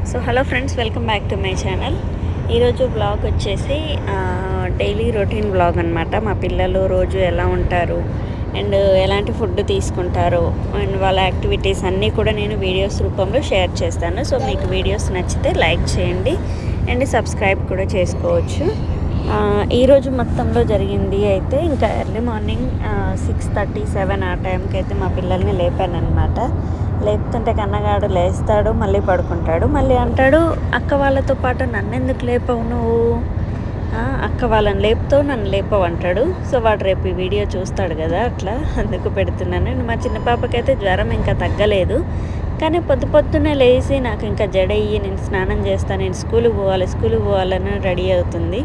So hello friends, welcome back to my channel. ఈరోజు blog వచ్చేసి daily routine blog అనమాట. మా పిల్లలు రోజు ఎలా ఉంటారు అండ్ ఎలాంటి ఫుడ్ తీసుకుంటారు అండ్ వాళ్ళ యాక్టివిటీస్ అన్నీ కూడా నేను వీడియోస్ రూపంలో షేర్ చేస్తాను. సో మీకు వీడియోస్ నచ్చితే లైక్ చేయండి అండ్ సబ్స్క్రైబ్ కూడా చేసుకోవచ్చు. ఈరోజు మొత్తంలో జరిగింది అయితే ఇంకా ఎర్లీ మార్నింగ్ 6:37 ఆ టైంకి అయితే మా పిల్లల్ని లేపాను అనమాట. లేపుతుంటే కన్నగాడు లేస్తాడు, మళ్ళీ పడుకుంటాడు, మళ్ళీ అంటాడు అక్క వాళ్ళతో పాటు నన్ను ఎందుకు లేపవు నువ్వు, అక్క వాళ్ళని లేపుతావు నన్ను లేపవు అంటాడు. సో వాడు రేపు ఈ వీడియో చూస్తాడు కదా, అట్లా అందుకు పెడుతున్నాను. మా చిన్న పాపకైతే జ్వరం ఇంకా తగ్గలేదు, కానీ పొద్దున్నే లేచి నాకు ఇంకా జడయ్యి నేను స్నానం చేస్తాను, నేను స్కూల్కి పోవాలని రెడీ అవుతుంది.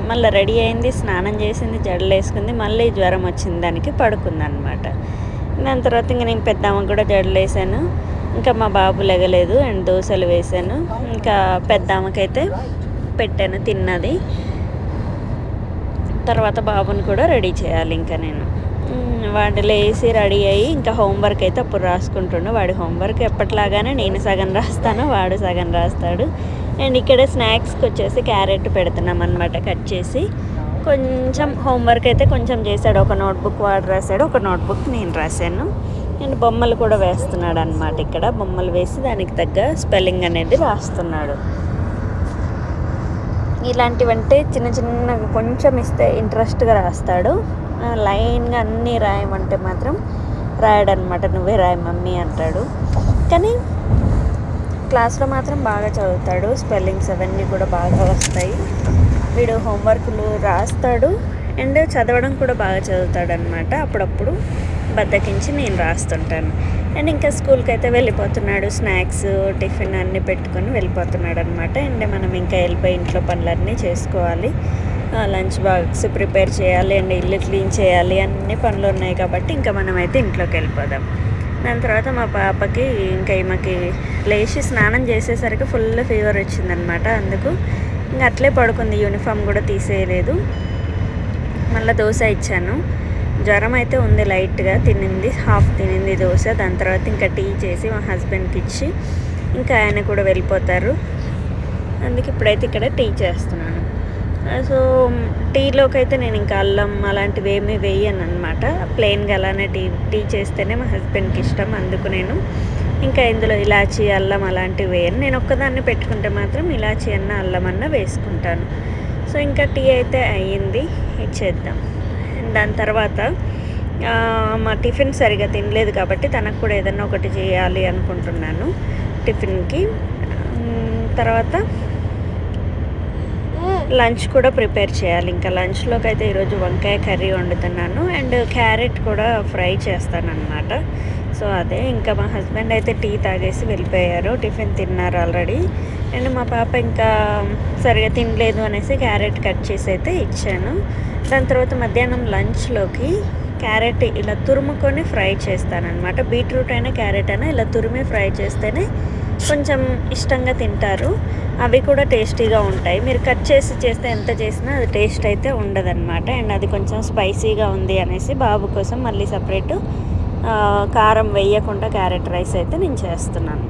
మళ్ళీ రెడీ అయింది, స్నానం చేసింది, జడలు వేసుకుంది, మళ్ళీ జ్వరం వచ్చింది, దానికి పడుకుంది అనమాట. దాని తర్వాత ఇంకా నేను పెద్దమ్మకి కూడా జడలు వేసాను, ఇంకా మా బాబు లెగలేదు అండ్ దోశలు వేసాను. ఇంకా పెద్దమ్మకైతే పెట్టాను, తిన్నది. తర్వాత బాబుని కూడా రెడీ చేయాలి. ఇంకా నేను వాడు లేసి రెడీ అయ్యి ఇంకా హోంవర్క్ అయితే అప్పుడు రాసుకుంటుండు. వాడి హోంవర్క్ ఎప్పటిలాగానే నేను సగం రాస్తాను, వాడు సగం రాస్తాడు. అండ్ ఇక్కడ స్నాక్స్కి వచ్చేసి క్యారెట్ పెడుతున్నాం అనమాట, కట్ చేసి. కొంచెం హోంవర్క్ అయితే కొంచెం చేశాడు, ఒక నోట్బుక్ వాడు రాశాడు, ఒక నోట్బుక్ నేను రాశాను. అండ్ బొమ్మలు కూడా వేస్తున్నాడు అనమాట. ఇక్కడ బొమ్మలు వేసి దానికి తగ్గ స్పెల్లింగ్ అనేది రాస్తున్నాడు. ఇలాంటివంటే చిన్నగా కొంచెం ఇస్తే ఇంట్రెస్ట్గా రాస్తాడు. లైన్గా అన్నీ రాయమంటే మాత్రం రాయడనమాట. నువ్వే రాయి మమ్మీ అంటాడు. కానీ క్లాస్లో మాత్రం బాగా చదువుతాడు, స్పెల్లింగ్స్ అవన్నీ కూడా బాగా వస్తాయి. వీడు హోంవర్క్లు రాస్తాడు అండ్ చదవడం కూడా బాగా చదువుతాడు అనమాట. అప్పుడప్పుడు బద్దకించి నేను రాస్తుంటాను. అండ్ ఇంకా స్కూల్కి అయితే వెళ్ళిపోతున్నాడు, స్నాక్స్ టిఫిన్ అన్నీ పెట్టుకొని వెళ్ళిపోతున్నాడు అనమాట. అండ్ మనం ఇంకా వెళ్ళిపోయి ఇంట్లో పనులన్నీ చేసుకోవాలి, లంచ్ బాక్స్ ప్రిపేర్ చేయాలి అండ్ ఇల్లు క్లీన్ చేయాలి, అన్ని పనులు ఉన్నాయి కాబట్టి ఇంకా మనమైతే ఇంట్లోకి వెళ్ళిపోదాం. దాని తర్వాత మా పాపకి ఇంకా ఈమెకి లేచి స్నానం చేసేసరికి ఫుల్ ఫీవర్ వచ్చిందనమాట. అందుకు ఇంకా అట్లే పడుకుంది, యూనిఫామ్ కూడా తీసేయలేదు. మళ్ళీ దోశ ఇచ్చాను. జ్వరం అయితే ఉంది, లైట్గా తినింది, హాఫ్ తినింది దోశ. దాని తర్వాత ఇంకా టీ చేసి మా హస్బెండ్కి ఇచ్చి ఇంకా ఆయన కూడా వెళ్ళిపోతారు. అందుకే ఇప్పుడైతే ఇక్కడ టీ చేస్తున్నాను. సో టీలోకి అయితే నేను ఇంకా అల్లం అలాంటివి ఏమీ వేయను అనమాట. ప్లెయిన్గా అలానే టీ చేస్తేనే మా హస్బెండ్కి ఇష్టం. అందుకు నేను ఇంకా ఇందులో ఇలాచీ అల్లం అలాంటివి వేయను. నేను ఒక్కదాన్ని పెట్టుకుంటే మాత్రం ఇలాచీ అన్న అల్లం అన్న వేసుకుంటాను. సో ఇంకా టీ అయితే అయ్యింది, ఇచ్చేద్దాం. దాని తర్వాత మా టిఫిన్ సరిగా తినలేదు కాబట్టి తనకు కూడా ఏదన్నా ఒకటి చేయాలి అనుకుంటున్నాను టిఫిన్కి. తర్వాత లంచ్ కూడా ప్రిపేర్ చేయాలి. ఇంకా లంచ్లోకి అయితే ఈరోజు వంకాయ కర్రీ వండుతున్నాను అండ్ క్యారెట్ కూడా ఫ్రై చేస్తాను అనమాట. సో అదే ఇంకా మా హస్బెండ్ అయితే టీ తాగేసి వెళ్ళిపోయారు, టిఫిన్ తిన్నారు ఆల్రెడీ. అండ్ మా పాప ఇంకా సరిగా తినలేదు అనేసి క్యారెట్ కట్ చేసి అయితే ఇచ్చాను. దాని తర్వాత మధ్యాహ్నం లంచ్లోకి క్యారెట్ ఇలా తురుముకొని ఫ్రై చేస్తానన్నమాట. బీట్రూట్ అయినా క్యారెట్ అయినా ఇలా తురిమి ఫ్రై చేస్తేనే కొంచెం ఇష్టంగా తింటారు, అవి కూడా టేస్టీగా ఉంటాయి. మీరు కట్ చేసి చేస్తే ఎంత చేసినా అది టేస్ట్ అయితే ఉండదన్నమాట. అండ్ అది కొంచెం స్పైసీగా ఉంది అనేసి బాబు కోసం మళ్ళీ సపరేట్ కారం వేయకుండా క్యారెట్ రైస్ అయితే నేను చేస్తున్నాను.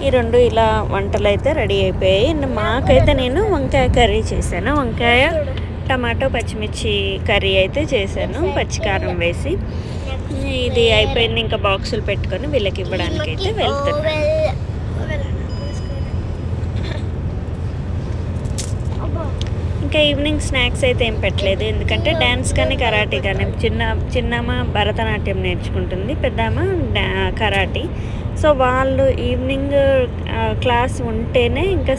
ఈ రెండు ఇలా వంటలు అయితే రెడీ అయిపోయాయి. అండ్ మాకైతే నేను వంకాయ కర్రీ చేశాను, వంకాయ టమాటో పచ్చిమిర్చి కర్రీ అయితే చేశాను, పచ్చికారం వేసి. ఇది అయిపోయింది, ఇంకా బాక్సులు పెట్టుకొని వీళ్ళకి ఇవ్వడానికి అయితే వెళ్తున్నాను. ఇంకా ఈవినింగ్ స్నాక్స్ అయితే ఏం పెట్టలేదు, ఎందుకంటే డ్యాన్స్ కానీ కరాటే కానీ చిన్నమ్మ భరతనాట్యం నేర్చుకుంటుంది, పెద్దమ్మ కరాటే. సో వాళ్ళు ఈవినింగ్ క్లాస్ ఉంటేనే ఇంకా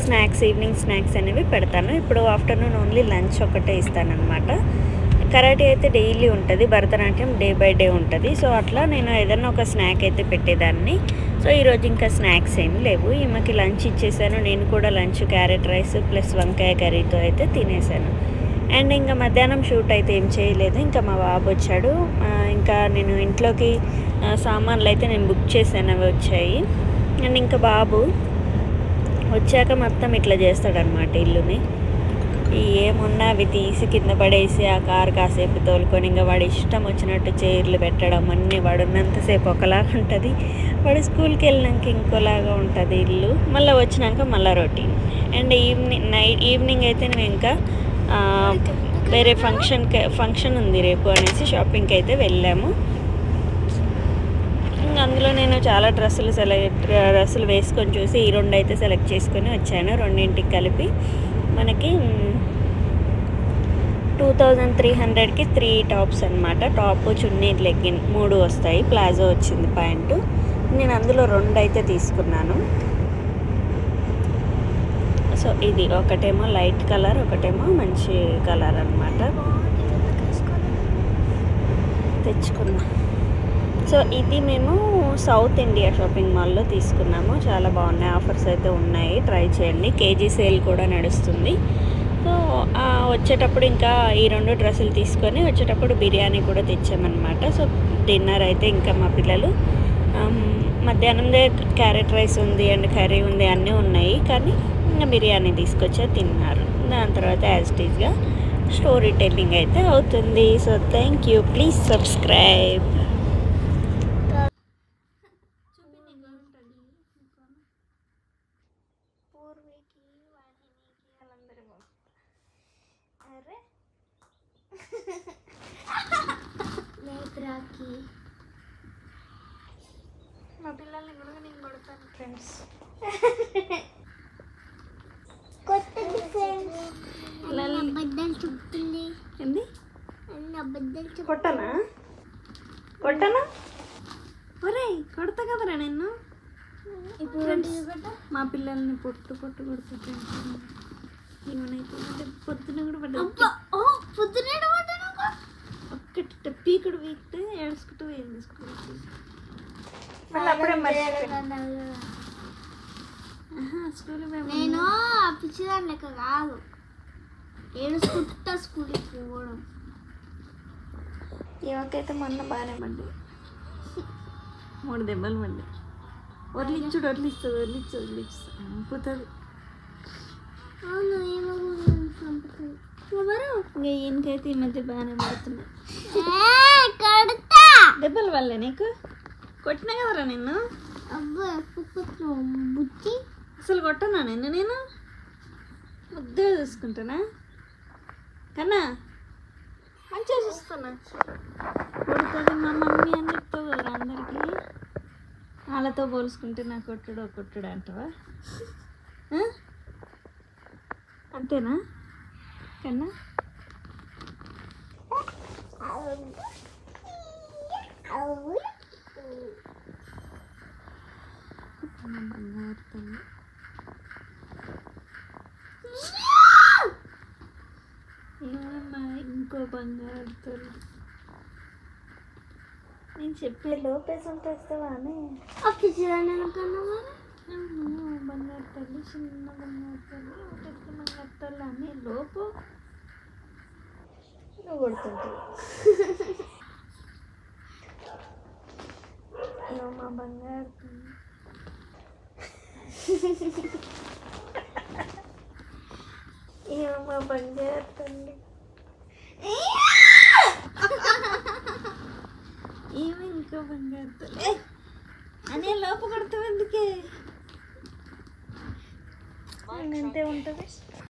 ఈవినింగ్ స్నాక్స్ అనేవి పెడతాను. ఇప్పుడు ఆఫ్టర్నూన్ ఓన్లీ లంచ్ ఒకటే ఇస్తానన్నమాట. కరాటే అయితే డైలీ ఉంటుంది, భరతనాట్యం డే బై డే ఉంటుంది. సో అట్లా నేను ఏదన్నా ఒక స్నాక్ అయితే పెట్టేదాన్ని. సో ఈరోజు ఇంకా స్నాక్స్ ఏం లేవు, ఈమెకి లంచ్ ఇచ్చేసాను. నేను కూడా లంచ్ క్యారెట్ రైస్ ప్లస్ వంకాయ కర్రీతో అయితే తినేసాను. అండ్ ఇంకా మధ్యాహ్నం షూట్ అయితే ఏం చేయలేదు, ఇంకా మా బాబు వచ్చాడు. ఇంకా నేను ఇంట్లోకి సామాన్లు అయితే నేను బుక్ చేశాను, అవి వచ్చాయి. అండ్ ఇంకా బాబు వచ్చాక మొత్తం ఇట్లా చేస్తాడనమాట ఇల్లుని. ఏమున్నా అవి తీసి కింద పడేసి ఆ కారు కాసేపు తోలుకొని ఇంకా వాడి ఇష్టం వచ్చినట్టు చైర్లు పెట్టడం అన్నీ వాడు ఉన్నంతసేపు ఒకలాగా ఉంటుంది, వాడు స్కూల్కి వెళ్ళినాక ఇంకోలాగా ఉంటుంది ఇల్లు, మళ్ళీ వచ్చినాక మళ్ళీ రొటీన్. అండ్ ఈవినింగ్ అయితే మేము ఇంకా వేరే ఫంక్షన్ ఉంది రేపు అనేసి షాపింగ్కి అయితే వెళ్ళాము. అందులో నేను చాలా డ్రెస్సులు వేసుకొని చూసి ఈ 2 అయితే సెలెక్ట్ చేసుకొని వచ్చాను. రెండింటికి కలిపి మనకి 2300కి 3 టాప్స్ అనమాట. టాప్, చున్నీ, లెగ్గిన్ 3 వస్తాయి. ప్లాజో వచ్చింది ప్యాంటు. నేను అందులో 2 అయితే తీసుకున్నాను. సో ఇది ఒకటేమో లైట్ కలర్, ఒకటేమో మంచి కలర్ అనమాట తెచ్చుకున్నా. సో ఇది మేము సౌత్ ఇండియా షాపింగ్ మాల్లో తీసుకున్నాము. చాలా బాగున్నాయి, ఆఫర్స్ అయితే ఉన్నాయి, ట్రై చేయండి. కేజీ సేల్ కూడా నడుస్తుంది. సో వచ్చేటప్పుడు ఇంకా ఈ 2 డ్రెస్సులు తీసుకొని వచ్చేటప్పుడు బిర్యానీ కూడా తెచ్చామన్నమాట. సో డిన్నర్ అయితే ఇంకా మా పిల్లలు మధ్యాహ్నందే క్యారెట్ రైస్ ఉంది అండ్ కర్రీ ఉంది అన్నీ ఉన్నాయి, కానీ ఇంకా బిర్యానీ తీసుకొచ్చా తిన్నారు. దాని తర్వాత యాజ్ ఇట్ ఈజ్గా స్టోరీ టెల్లింగ్ అయితే అవుతుంది. So thank you, please subscribe. మా పిల్లల్ని కూడా నేను కొడతాను ఫ్రెండ్స్. కొట్టనా ఒరే, కొడతా కదరా నిన్ను. మా పిల్లల్ని పొట్టు కొడుతుంటే ఏమైతే పొద్దున కూడా ఒక్కటి పీకుడు వీక్తే ఏడుచుకుంటూ పోయింది స్కూల్కి. నేను పిచ్చిదాన్ని లెక్క కాదు, ఏడుచుకుంటా స్కూల్కి పోవడం. ఏమకైతే మొన్న బాగానే పడ్డాయి, 3 దెబ్బలు పడ్డాయి. వదిలిస్తుంది చంపుతుంది. ఇంకా ఈయనకైతే ఈ మధ్య బాగానే పడుతున్నాయి దెబ్బల వల్ల. నీకు కొట్టినా కదరా నిన్ను. బుద్ధి అసలు కొట్టనా నేను ముద్దుగా చూసుకుంటానా కన్నా, మంచిగా చూస్తున్నా. కొడుతుంది మా మమ్మీ అని చెప్తావు కదా అందరికీ. వాళ్ళతో పోల్చుకుంటే నా కొట్టుడు అంటావా? అంతేనా కన్నా? బంగారు తల్లి. ఏమమ్మా ఇంకో బంగారు తల్లి. నేను చెప్పే లోపేసం తెస్తావా అని బంగారు తల్లి, చిన్న బంగారు తల్లి, పెద్ద బంగారు తల్లి అని లోపు నువ్వు కొడుతుంటావు. మా బంగారు తల్లి. మా బంగారు తల్లి. ఏమి ఇంకో బంగారు తల్లి అనే లోపు కొడతావు ఎందుకే? అంతే ఉంటుంది.